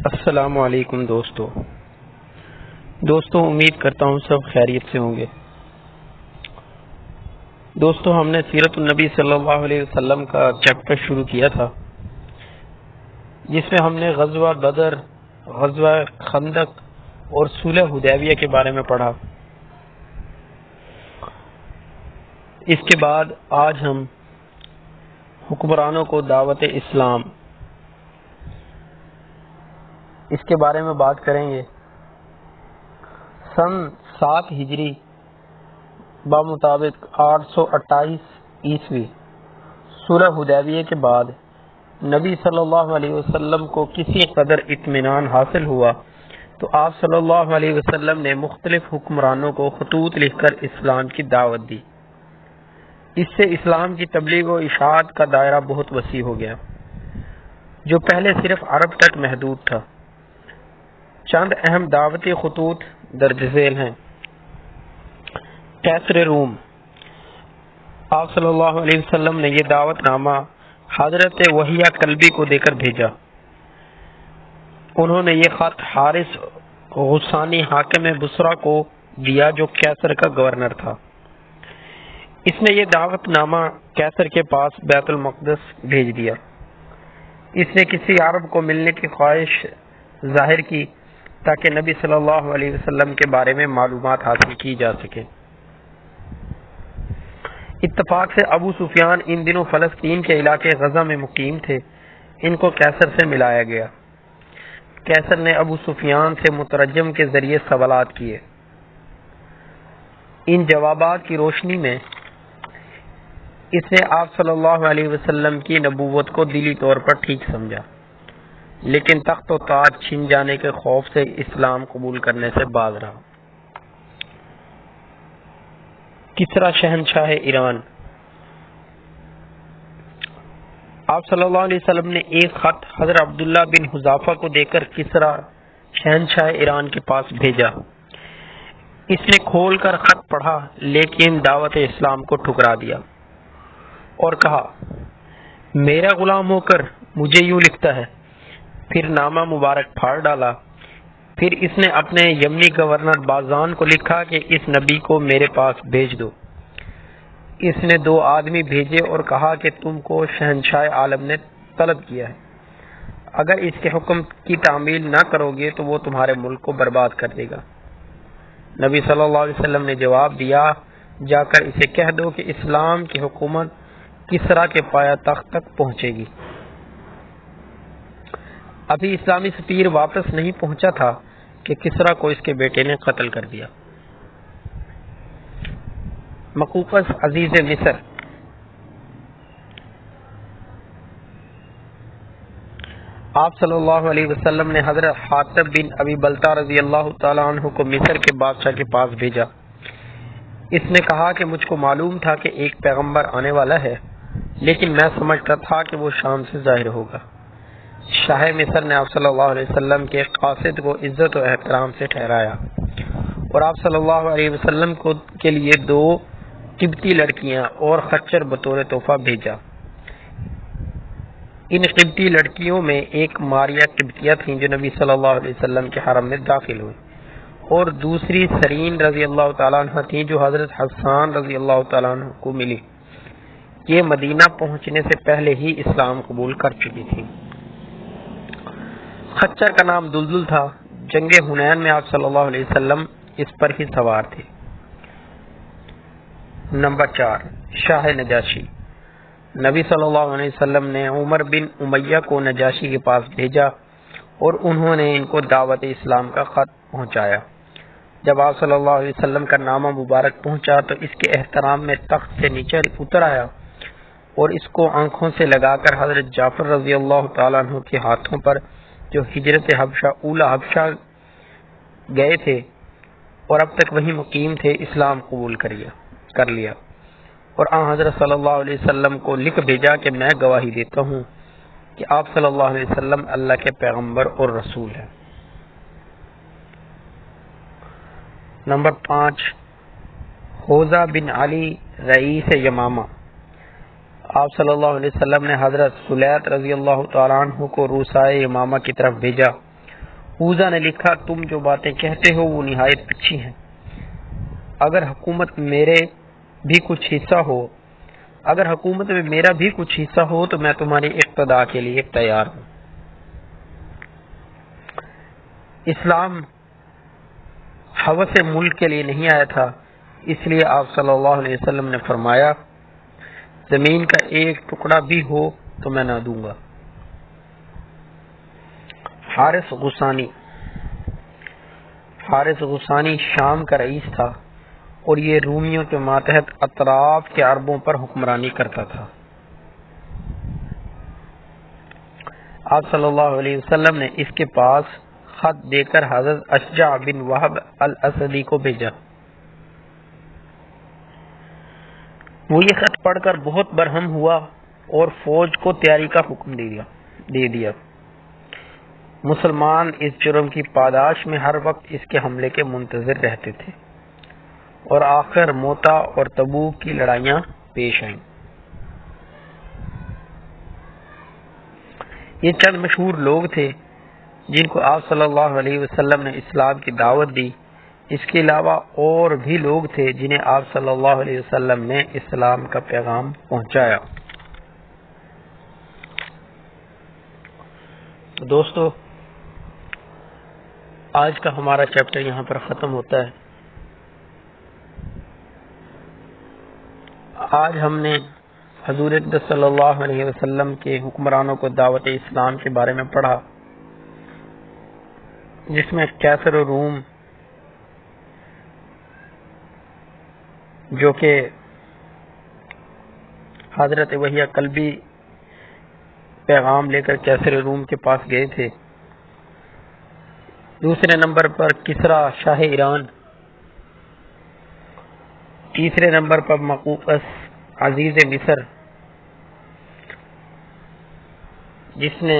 السلام علیکم دوستو امید کرتا ہوں سب خیریت سے ہوں گے۔ دوستو ہم نے سیرت النبی صلی اللہ علیہ وسلم کا چیپٹر شروع کیا تھا، جس میں ہم نے غزوہ بدر، غزوہ خندق اور صلح حدیبیہ کے بارے میں پڑھا۔ اس کے بعد آج ہم حکمرانوں کو دعوت اسلام اس کے بارے میں بات کریں گے۔ سن 7 ہجری بمطابق 828 عیسوی صلح حدیبیہ کے بعد نبی صلی اللہ علیہ وسلم کو کسی قدر اطمینان حاصل ہوا تو آپ صلی اللہ علیہ وسلم نے مختلف حکمرانوں کو خطوط لکھ کر اسلام کی دعوت دی۔ اس سے اسلام کی تبلیغ و اشاعت کا دائرہ بہت وسیع ہو گیا، جو پہلے صرف عرب تک محدود تھا۔ چند اہم دعوتی خطوط درج ذیل ہیں۔ قیصر روم، آپ صلی اللہ علیہ وسلم نے یہ دعوت نامہ حضرت وحیہ کلبی کو دے کر بھیجا۔ انہوں نے یہ خط حارث غسانی حاکم بصرہ کو دیا، جو قیصر کا گورنر تھا۔ اس نے یہ دعوت نامہ قیصر کے پاس بیت المقدس بھیج دیا۔ اس نے کسی عرب کو ملنے کی خواہش ظاہر کی تاکہ نبی صلی اللہ علیہ وسلم کے بارے میں معلومات حاصل کی جا سکے۔ اتفاق سے ابو سفیان ان دنوں فلسطین کے علاقے غزہ میں مقیم تھے۔ ان کو قیصر سے ملایا گیا۔ قیصر نے ابو سفیان سے مترجم کے ذریعے سوالات کیے۔ ان جوابات کی روشنی میں اس نے آپ صلی اللہ علیہ وسلم کی نبوت کو دلی طور پر ٹھیک سمجھا، لیکن تخت و تاج چھن جانے کے خوف سے اسلام قبول کرنے سے باز رہا۔ کسریٰ شہنشاہ ایران، آپ صلی اللہ علیہ وسلم نے ایک خط حضرت عبداللہ بن حذافہ کو دے کر کسریٰ شہنشاہ ایران کے پاس بھیجا۔ اس نے کھول کر خط پڑھا، لیکن دعوت اسلام کو ٹھکرا دیا اور کہا، میرا غلام ہو کر مجھے یوں لکھتا ہے۔ پھر نامہ مبارک پھاڑ ڈالا۔ پھر اس نے اپنے یمنی گورنر بازان کو لکھا کہ اس نبی کو میرے پاس بھیج دو۔ اس نے 2 آدمی بھیجے اور کہا کہ تم کو شہنشاہ عالم نے طلب کیا ہے۔ اگر اس کے حکم کی تعمیل نہ کرو گے تو وہ تمہارے ملک کو برباد کر دے گا۔ نبی صلی اللہ علیہ وسلم نے جواب دیا، جا کر اسے کہہ دو کہ اسلام کی حکومت کسریٰ کے پایہ تخت تک پہنچے گی۔ ابھی اسلامی سفیر واپس نہیں پہنچا تھا کہ کسریٰ کو اس کے بیٹے نے قتل کر دیا۔ مقوقس عزیز مصر، آپ صلی اللہ علیہ وسلم نے حضرت حاطب بن ابی بلتہ رضی اللہ تعالیٰ عنہ کو مصر کے بادشاہ کے پاس بھیجا۔ اس نے کہا کہ مجھ کو معلوم تھا کہ ایک پیغمبر آنے والا ہے، لیکن میں سمجھتا تھا کہ وہ شام سے ظاہر ہوگا۔ شاہ مصر نے آپ صلی اللہ علیہ وسلم کے قاصد کو عزت و احترام سے ٹھہرایا اور آپ صلی اللہ علیہ وسلم کے لیے 2 قبطی لڑکیاں اور خچر بطور تحفہ بھیجا۔ ان قبطی لڑکیوں میں ایک ماریہ قبطیہ تھیں جو نبی صلی اللہ علیہ وسلم کے حرم میں داخل ہوئی، اور دوسری سرین رضی اللہ تعالیٰ عنہ تھیں جو حضرت حسان رضی اللہ تعالیٰ عنہ کو ملی۔ یہ مدینہ پہنچنے سے پہلے ہی اسلام قبول کر چکی تھی۔ خچر کا نام دلدل تھا۔ جنگ حنین میں آپ صلی اللہ علیہ وسلم اس پر ہی سوار تھے۔ نمبر 4، شاہ نجاشی، نبی صلی اللہ علیہ وسلم نے عمر بن امیہ کو نجاشی کے پاس بھیجا اور انہوں نے ان کو دعوت اسلام کا خط پہنچایا۔ جب آپ صلی اللہ علیہ وسلم کا نامہ مبارک پہنچا تو اس کے احترام میں تخت سے نیچے اتر آیا اور اس کو آنکھوں سے لگا کر حضرت جعفر رضی اللہ تعالیٰ عنہ کے ہاتھوں پر، جو ہجرت حبشہ اولا حبشہ گئے تھے اور اب تک وہیں مقیم تھے، اسلام قبول کر لیا اور آن حضرت صلی اللہ علیہ وسلم کو لکھ بھیجا کہ میں گواہی دیتا ہوں کہ آپ صلی اللہ علیہ وسلم اللہ کے پیغمبر اور رسول ہیں۔ نمبر 5، حوزہ بن علی رئیس یمامہ، آپ صلی اللہ علیہ وسلم نے حضرت سلیط رضی اللہ تعالیٰ عنہ کو روسائے یمامہ کی طرف بھیجا حوزہ نے لکھا تم جو باتیں کہتے ہو وہ نہایت اچھی ہیں، اگر حکومت میں میرا بھی کچھ حصہ ہو تو میں تمہاری اقتداء کے لیے تیار ہوں۔ اسلام حوث ملک کے لیے نہیں آیا تھا، اس لیے آپ صلی اللہ علیہ وسلم نے فرمایا زمین کا ایک ٹکڑا بھی ہو تو میں نہ دوں گا۔ حارث غسانی شام کا رئیس تھا اور یہ رومیوں کے ماتحت اطراف کے عربوں پر حکمرانی کرتا تھا۔ آپ صلی اللہ علیہ وسلم نے اس کے پاس خط دے کر حضرت اشجع بن وہب الاسدی کو بھیجا۔ وہ یہ خط پڑھ کر بہت برہم ہوا اور فوج کو تیاری کا حکم دے دیا۔ مسلمان اس جرم کی پاداش میں ہر وقت اس کے حملے کے منتظر رہتے تھے اور آخر موتا اور تبوک کی لڑائیاں پیش آئیں۔ یہ چند مشہور لوگ تھے جن کو آپ صلی اللہ علیہ وسلم نے اسلام کی دعوت دی۔ اس کے علاوہ اور بھی لوگ تھے جنہیں آپ صلی اللہ علیہ وسلم نے اسلام کا پیغام پہنچایا۔ تو دوستو، آج کا ہمارا چیپٹر یہاں پر ختم ہوتا ہے۔ آج ہم نے حضور اقدس صلی اللہ علیہ وسلم کے حکمرانوں کو دعوت اسلام کے بارے میں پڑھا، جس میں قیصر روم جو کہ حضرت وحیہ قلبی پیغام لے کر قیصر روم کے پاس گئے تھے۔ دوسرے نمبر پر کسریٰ شاہ ایران، تیسرے نمبر پر مقوقس عزیز مصر جس نے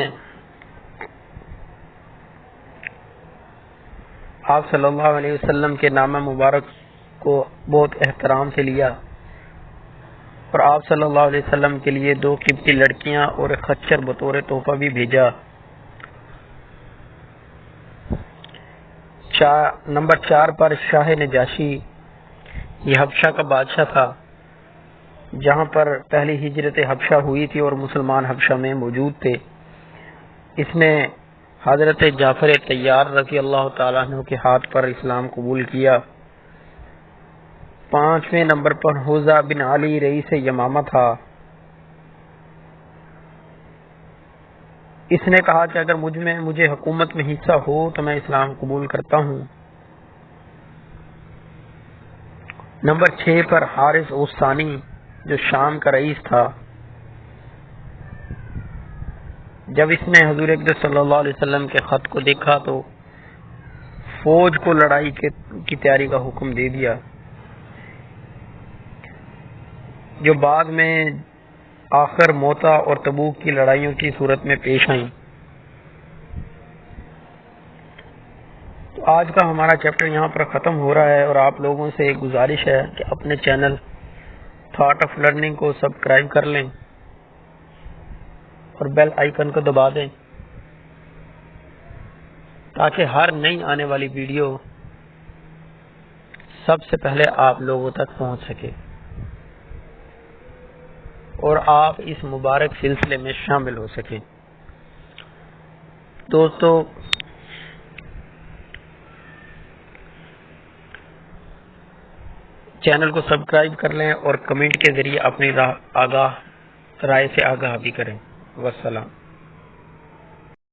آپ صلی اللہ علیہ وسلم کے نام مبارک کو بہت احترام سے لیا اور آپ صلی اللہ علیہ وسلم کے لیے 2 قبطی لڑکیاں اور ایک خچر بطور تحفہ بھی بھیجا۔ نمبر 4 پر شاہ نجاشی، یہ حبشہ کا بادشاہ تھا جہاں پر پہلی ہجرت حبشہ ہوئی تھی اور مسلمان حبشہ میں موجود تھے۔ اس نے حضرت جعفر طیار رضی اللہ تعالیٰ عنہ کے ہاتھ پر اسلام قبول کیا۔ 5ویں نمبر پر حوزہ بن علی رئیس یمامہ تھا۔ اس نے کہا کہ اگر مجھے حکومت میں حصہ ہو تو میں اسلام قبول کرتا ہوں۔ نمبر 6 پر حارث غسانی جو شام کا رئیس تھا۔ جب اس نے حضور اقدس صلی اللہ علیہ وسلم کے خط کو دیکھا تو فوج کو لڑائی کی تیاری کا حکم دے دیا، جو بعد میں آخر موتا اور تبوک کی لڑائیوں کی صورت میں پیش آئیں۔ تو آج کا ہمارا چیپٹر یہاں پر ختم ہو رہا ہے اور آپ لوگوں سے ایک گزارش ہے کہ اپنے چینل تھاٹ آف لرننگ کو سبسکرائب کر لیں اور بیل آئیکن کو دبا دیں تاکہ ہر نئی آنے والی ویڈیو سب سے پہلے آپ لوگوں تک پہنچ سکے اور آپ اس مبارک سلسلے میں شامل ہو سکیں۔ دوستو، چینل کو سبسکرائب کر لیں اور کمنٹ کے ذریعے اپنی رائے سے آگاہ بھی کریں۔ والسلام۔